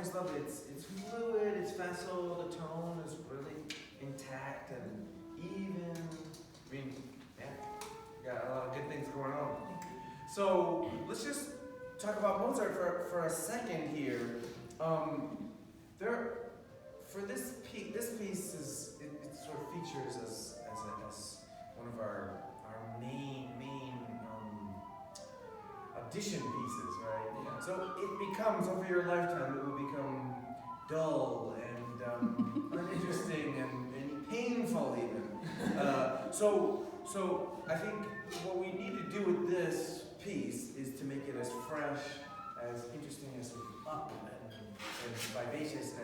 just love it. It's fluid, it's facile, the tone is really intact and even. I mean, yeah, got a lot of good things going on. So let's just talk about Mozart for a second here. For this piece is it sort of features as one of our main audition pieces, right? Yeah. So it becomes, over your lifetime, it will become dull and uninteresting and painful even. So I think what we need to do with this piece is to make it as fresh, as interesting, as up and vivacious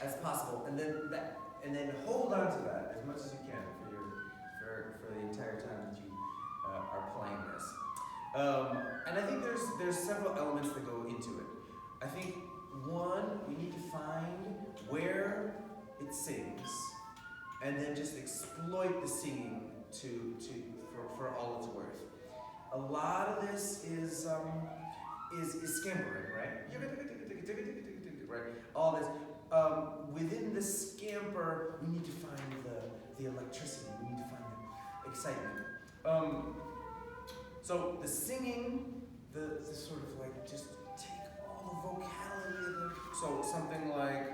as possible, and then hold on to that as much as you can for the entire time that you are playing this. And I think there's several elements that go into it. I think one, we need to find where it sings, and then just exploit the singing for all it's worth. A lot of this is scampering, right? Right. All this. Within the scamper, we need to find the electricity. We need to find the excitement. So the singing, the sort of like just take all the vocality of it. So something like.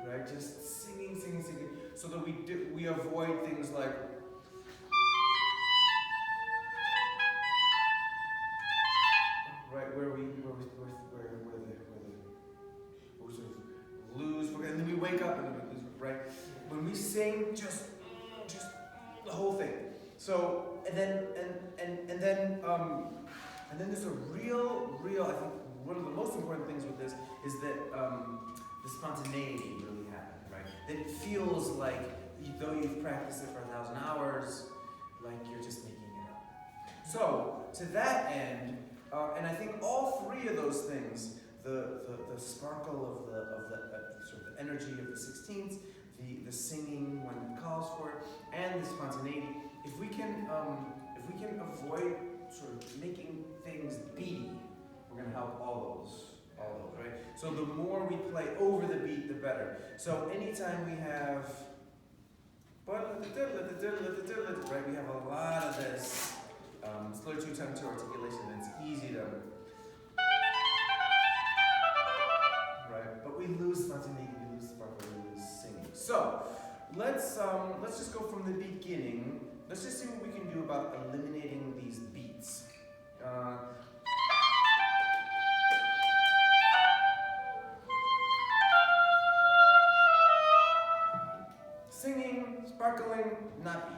Right, just singing, so that we avoid things like. Right, where we sort of lose, and then we wake up and then we lose, right? When we sing, just the whole thing. So and then there's a real. I think one of the most important things with this is that the spontaneity really happened, right? That it feels like, though you've practiced it for 1,000 hours, like you're just making it up. So to that end. And I think all three of those things, the sparkle of the sort of the energy of the 16ths, the singing when it calls for it, and the spontaneity, if we can avoid sort of making things beaty, we're going to help all those, right? So the more we play over the beat, the better. So anytime we have, right, we have a lot of this. It's a little too time to articulation, and it's easy to, right? But we lose spontaneity, we lose sparkle, we lose singing. So let's just go from the beginning. Let's just see what we can do about eliminating these beats. Singing, sparkling, not beat.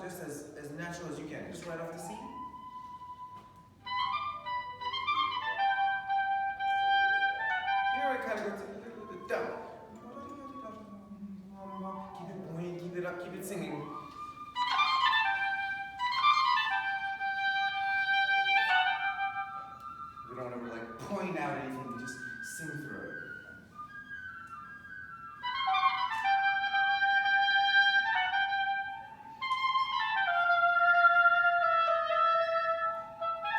Just as natural as you can, just right off the C. Here I kind of go to a little bit down. Keep it buoyant, keep it up, keep it singing. We don't ever like point out anything, we just sing through it.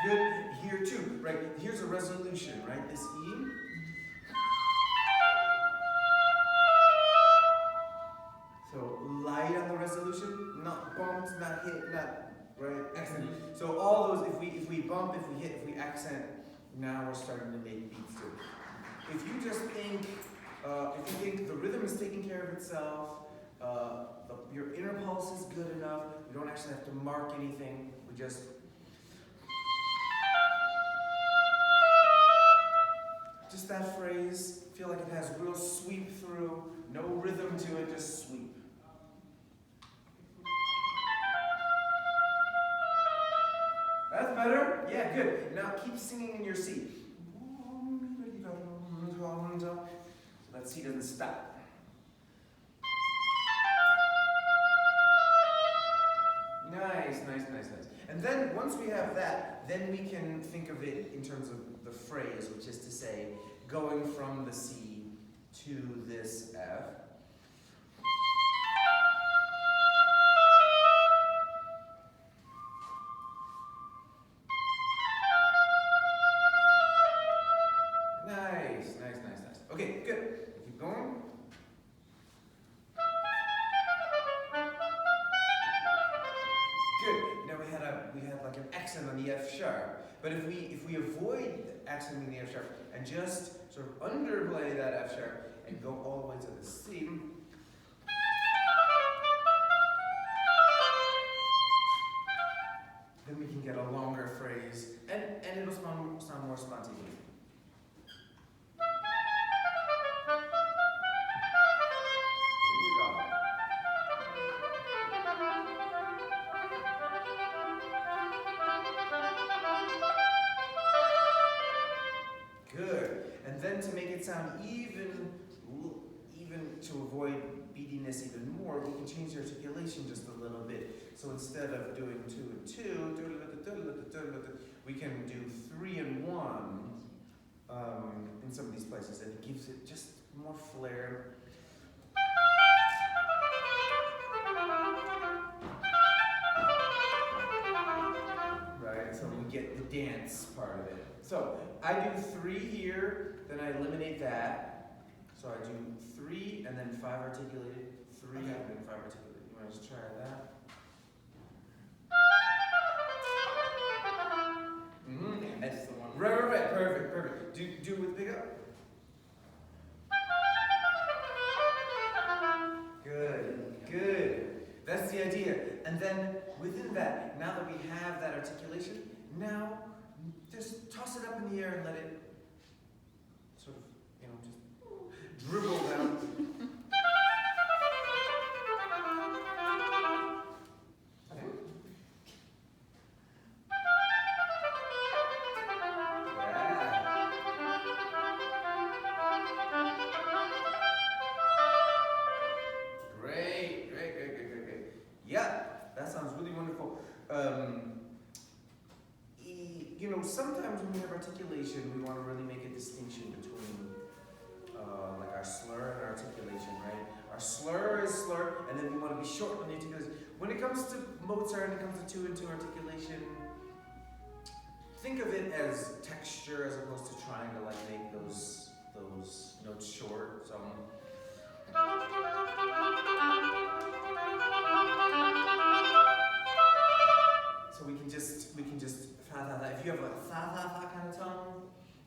Good here too, right? Here's a resolution, right? This E. So light on the resolution, not bumped, not hit, not right accent. So all those, if we bump, if we hit, if we accent, now we're starting to make beats too. If you just think, if you think the rhythm is taking care of itself, your inner pulse is good enough, you don't actually have to mark anything. We just. Just that phrase, feel like it has real sweep through, no rhythm to it, just sweep. better? Yeah, good. Now keep singing in your C. So that C doesn't stop. Nice. And then once we have that, then we can think of it in terms of the phrase, which is to say, going from the C to this F. Nice. Okay, good. Keep going. Good. Now we had like an accent on the F sharp. But if we avoid accenting the F sharp and just sort of underplay that F sharp and go all the way to the C, then we can get a longer phrase and it'll sound more spontaneous. To make it sound even to avoid beatiness even more, we can change the articulation just a little bit. So instead of doing 2 and 2, we can do 3 and 1 in some of these places, and it gives it just more flair. Right, so we get the dance part of it. So I do 3 here, then I eliminate that. So I do 3 and then 5 articulated, 3 and then 5 articulated. You want to just try that? That's the one. Right. Perfect. Do it with big up. Good. That's the idea. And then within that, now that we have that articulation, now just toss it up in the air and let it sort of, just dribble down. Great. Yeah, that sounds really wonderful. Sometimes when we have articulation, we want to really make a distinction between like our slur and our articulation, right? Our slur is slur, and then we want to be short on the articulation. When it comes to Mozart and it comes to 2 and 2 articulation, think of it as texture as opposed to trying to like make those notes short. So we can just fa fa fa. If you have a fa fa fa kind of tone,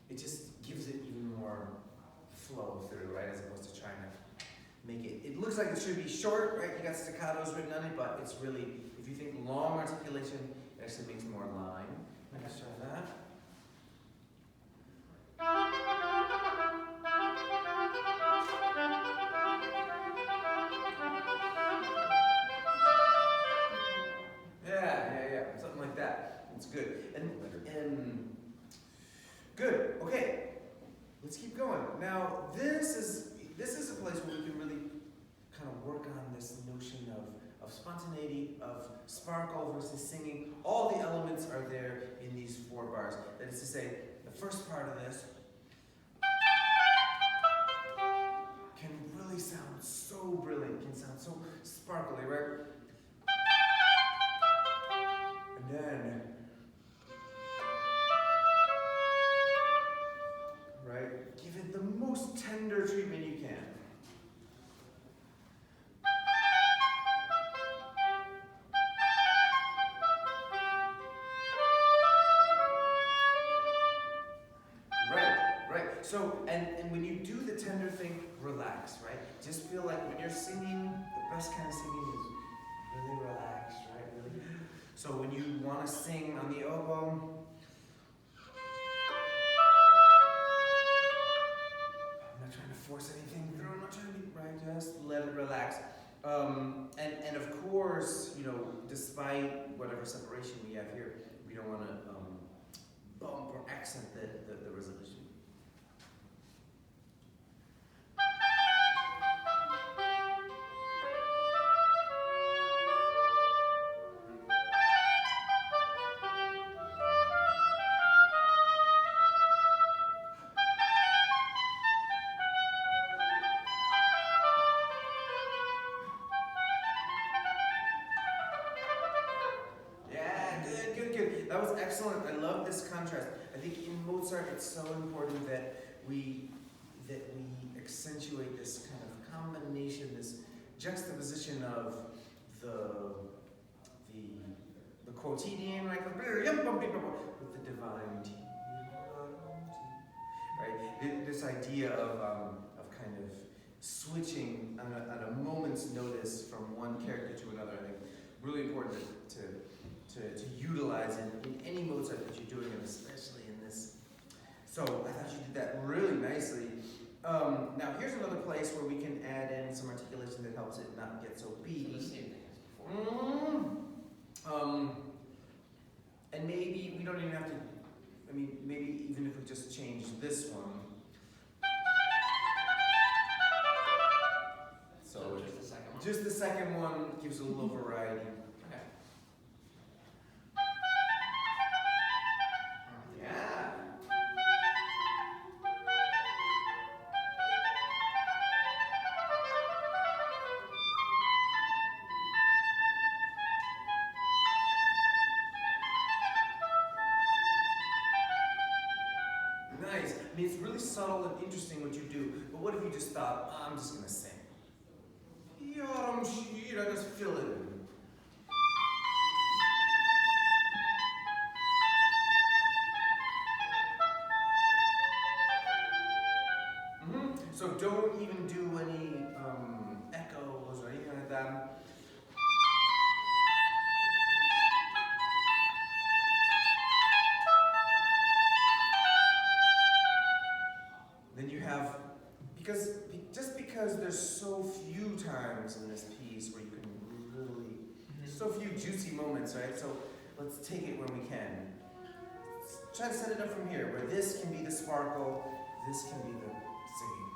it just gives it even more flow through, right? As opposed to trying to make it. It looks like it should be short, right? You got staccatos written on it, but it's really, if you think long articulation, it actually makes more line. Let's try that. Yeah. Something like that. It's good. And good. Okay. Let's keep going. Now, this is a place where we can really kind of work on this notion of spontaneity, of sparkle versus singing. All the elements are there in these 4 bars. That is to say, the first part of this can really sound so brilliant, can sound so sparkly, right? And then, right, give it the most tender treatment you can. Right. So, and when you do the tender thing, relax, right? Just feel like when you're singing, the best kind of singing is really relaxed, right? Really. So when you want to sing on the oboe, I'm not trying to force anything through, I'm not trying to be, right? Just let it relax. And of course, despite whatever separation we have here, we we don't want to bump or accent the resolution. That was excellent. I love this contrast. I think in Mozart it's so important that we accentuate this kind of combination, this juxtaposition of the quotidian, right, with the divine, right? This idea of kind of switching on a moment's notice from one character to another. I think really important to utilize in any Mozart that you're doing, and especially in this. So I thought you did that really nicely. Now here's another place where we can add in some articulation that helps it not get so beaty. The same thing as before. And maybe we don't even have to, I mean, maybe even if we just change this one. So just the second one? Just the second one gives a little variety. I mean, it's really subtle and interesting what you do, but what if you just thought, I'm just going to sing? Just fill it in. So don't even do any echoes or anything like that. Then you have, just because there's so few times in this piece where you can really, so few juicy moments, right? So let's take it when we can. Let's try to set it up from here, where this can be the sparkle, this can be the singing.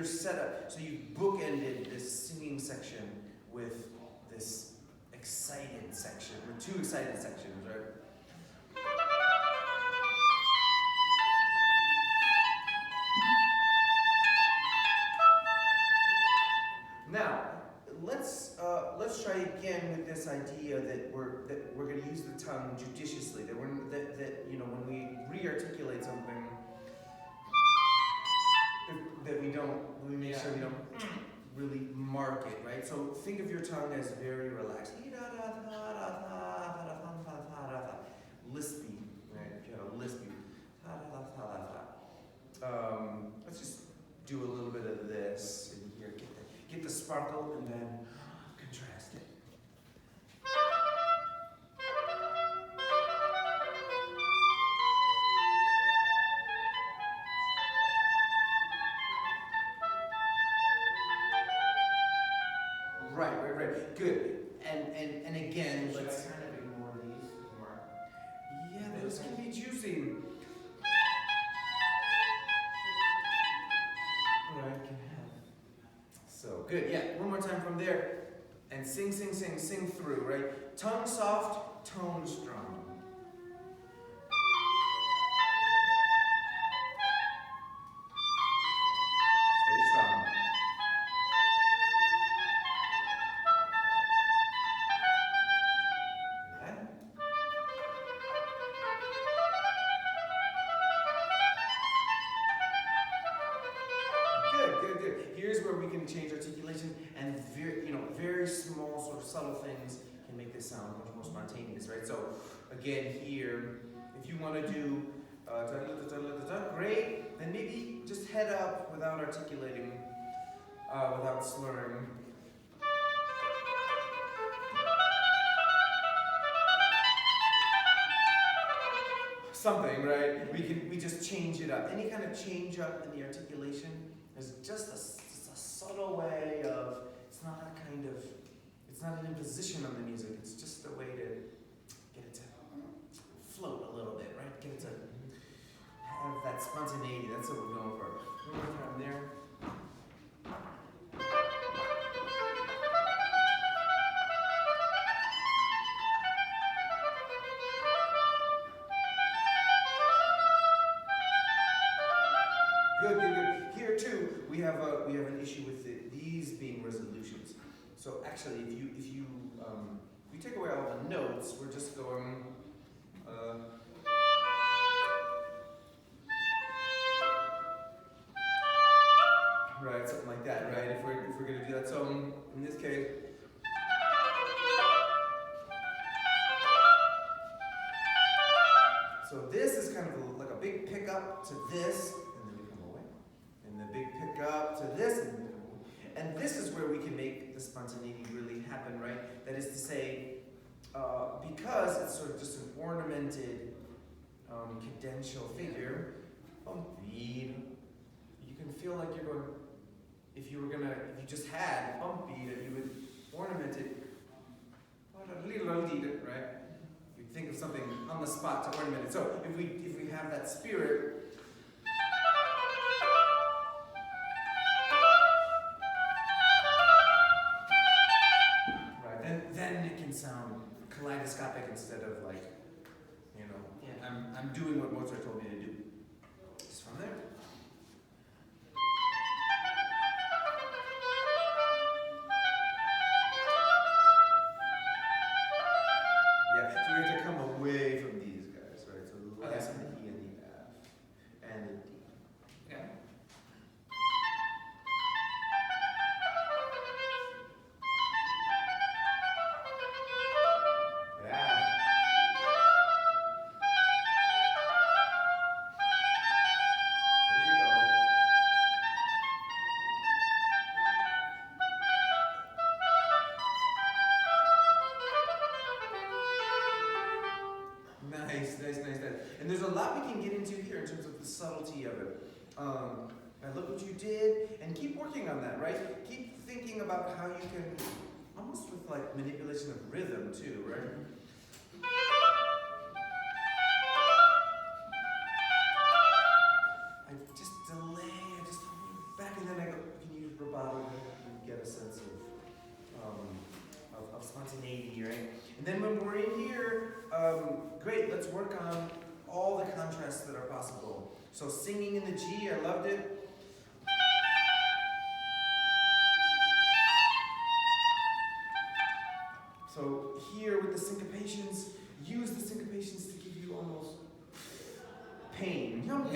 Setup. So you bookended this singing section with this excited section, or two excited sections, right? Now, let's try again with this idea that we're going to use the tongue judiciously. That when we re-articulate something, that we make sure we don't really mark it, right? So think of your tongue as very relaxed. Lispy, right? If you had a lispy. Let's just do a little bit of this in here. Get the sparkle and then contrast it. Right. Good. And again, should let's I kind of ignore these more? Yeah, those can be juicy. Right. So good. Yeah. One more time from there, and sing through. Right. Tongue soft, tone strong. Stay strong. Here's where we can change articulation, and very small sort of subtle things can make this sound much more spontaneous, right? So again here, if you want to do great, then maybe just head up without articulating. without slurring. Something, right? We just change it up. Any kind of change up in the articulation is just a subtle way of, it's not an imposition on the music, it's just a way to get it to float a little bit, right? Get it to have that spontaneity, that's what we're going for. One more time there. Good. Here too, we have an issue with these being resolutions. So actually, if you take away all the notes, we're just going. Right, something like that, right? If we're gonna do that, so in this case. So this is kind of like a big pickup to this, and then we come away. And the big pickup to this, and then we come away. And this is where we can make the spontaneity really happen, right? That is to say, because it's sort of just an ornamented cadential figure, beat, you can feel like you're going, if you just had beat, you would ornament it, right? You'd think of something on the spot to ornament it. So if we have that spirit, right, then it can sound kaleidoscopic instead of like, I'm doing what Mozart told me to do. Just from there. Yeah, so we have to come away from these guys, right? So less in the E and the F and the D. Okay. Yeah. There you go. Nice. And there's a lot we can get into here in terms of the subtlety of it. And look what you did, and keep working on that, right? Keep thinking about how you can, almost with like manipulation of rhythm too, right? I just delay, I just back, and then I go, can you use rubato and get a sense of spontaneity, right? And then when we're in here, great, let's work on all the contrasts that are possible. So singing in the G, I loved it. So here with the syncopations, use the syncopations to give you almost pain. Right?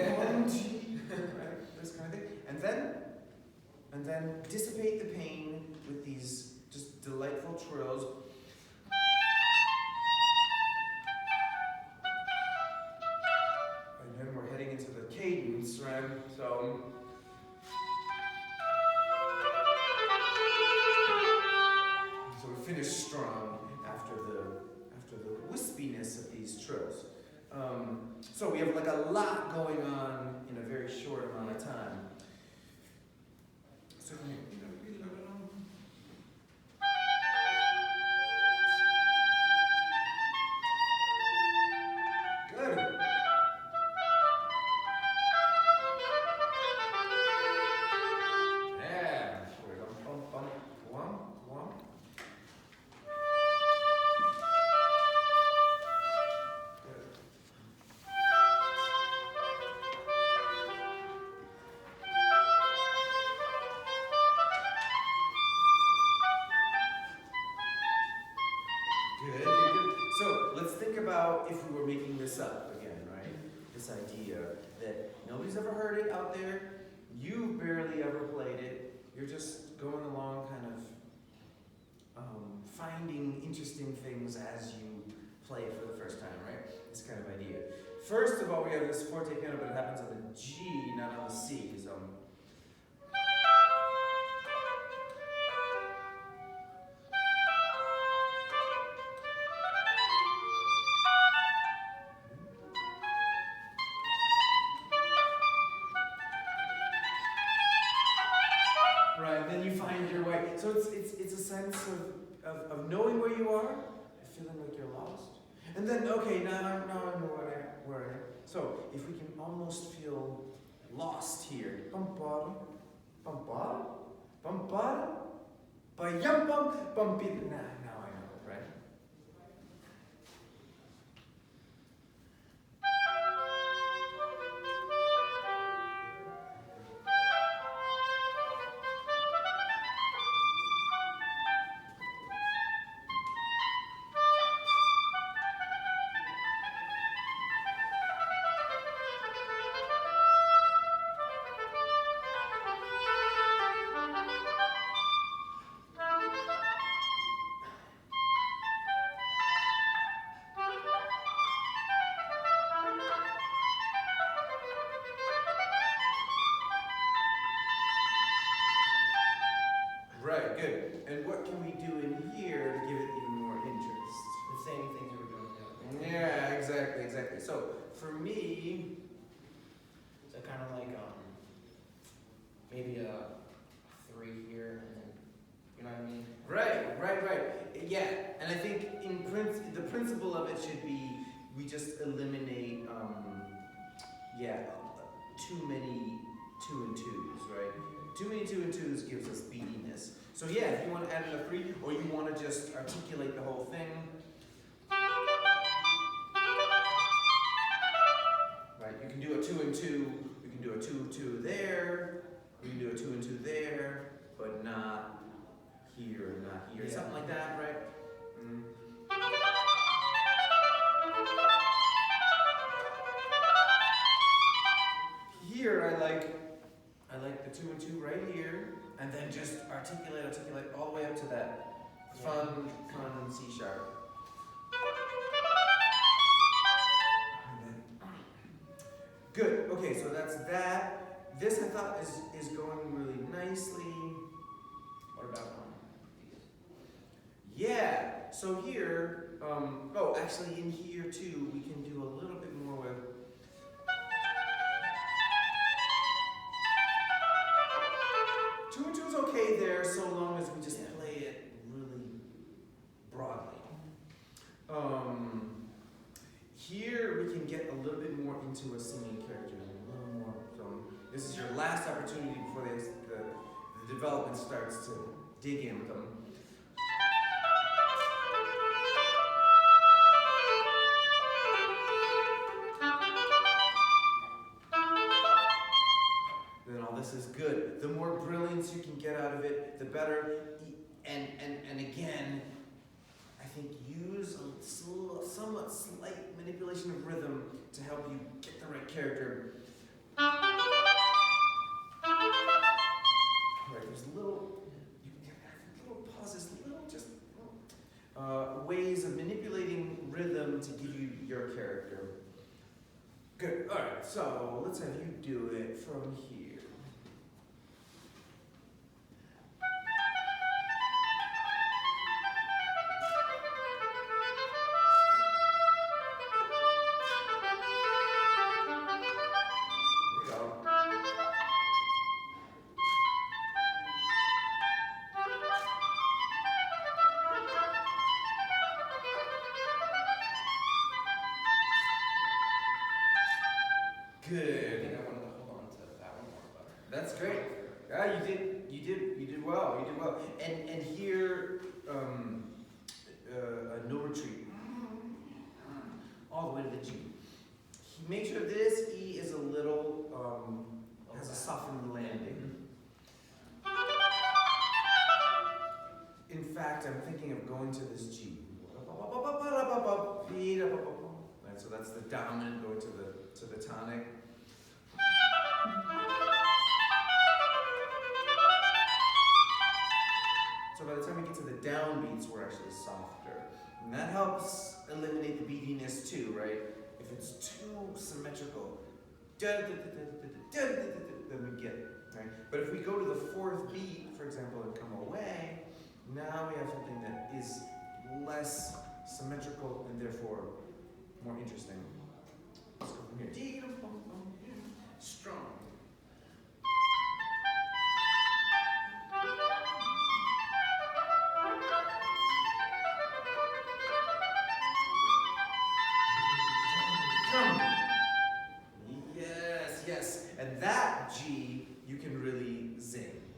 This kind of thing. And then dissipate the pain with these just delightful trills. And then we're heading into the cadence, right? So we finish strong after the wispiness of these trills. So we have like a lot going on in a very short amount of time. So good. Yeah. One. Good. So let's think about if we were making this up again, right? This idea that nobody's ever heard it out there, you barely ever played it, you're just going along kind of finding interesting things as you play it for the first time, right? This kind of idea. First of all, we have this forte piano, but it happens on the G, not on the C. So So it's a sense of knowing where you are, feeling like you're lost, and then okay, now I know where I am. So if we can almost feel lost here, bum bum bum bum bum bum ba yum bum bum beep. Now I know, right? Right, good. And what can we do in here to give it even more interest? The same things we were doing the other day. Yeah, exactly. So for me, So kind of like maybe a 3 here, and then you know what I mean? right. Yeah, and I think the principle of it should be we just eliminate too many 2 and 2s, right? Too many 2 and 2s gives us beatiness. So yeah, if you want to add in a 3, or you want to just articulate the whole thing, right? You can do a 2 and 2. You can do a 2 and 2 there. You can do a 2 and 2 there, but not here, not here. Yeah. Something like that, right? Here I like the 2 and 2 right here, and then just articulate all the way up to that fun C sharp. Good. Okay, so that's that. This I thought is going really nicely. What about Yeah. So here, actually in here too, we can do a little bit more with. Two and two is okay there, so long as we just play it really broadly. Here we can get a little bit more into a singing character, a little more. So this is your last opportunity before the development starts to dig in with them. Then all this is good. The more brilliance you can get out of it, the better. And again, I think use a somewhat slight manipulation of rhythm to help you get the right character. Right, there's little pauses, ways of manipulating rhythm to give you your character. Good. All right. So let's have you do it from here. I Good. think I wanted to hold on to that one more, but That's great. Yeah, you did well. And here, no retreat. All the way to the G. Make sure this E is a little has a softened landing. In fact, I'm thinking of going to this G. Right, so that's the dominant going to the tonic. So by the time we get to the downbeats, we're actually softer. And that helps eliminate the beatiness too, right? If it's too symmetrical, then we get it, right? But if we go to the 4th beat, for example, and come away, now we have something that is less symmetrical and therefore more interesting. Let's go from here. Strong.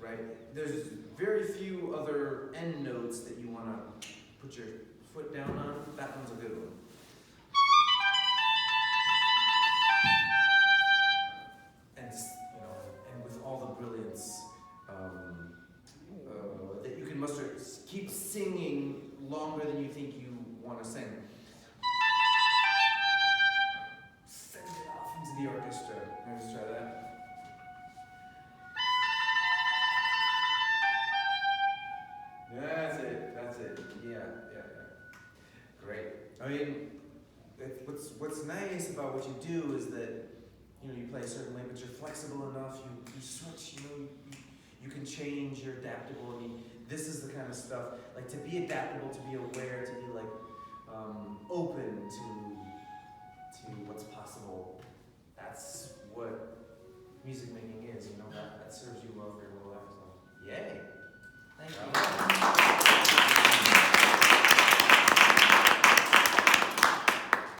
right? There's very few other end notes that you want to put your foot down on. That one's a good one. And and with all the brilliance that you can muster, keep singing longer than you think you want to sing. Send it off into the orchestra. Let's try that. That's it. Yeah. Great. I mean, what's nice about what you do is that, you play a certain way, but you're flexible enough, you switch, you can change, you're adaptable, this is the kind of stuff, like to be adaptable, to be aware, to be like, open to what's possible. That's what music making is, that serves you well for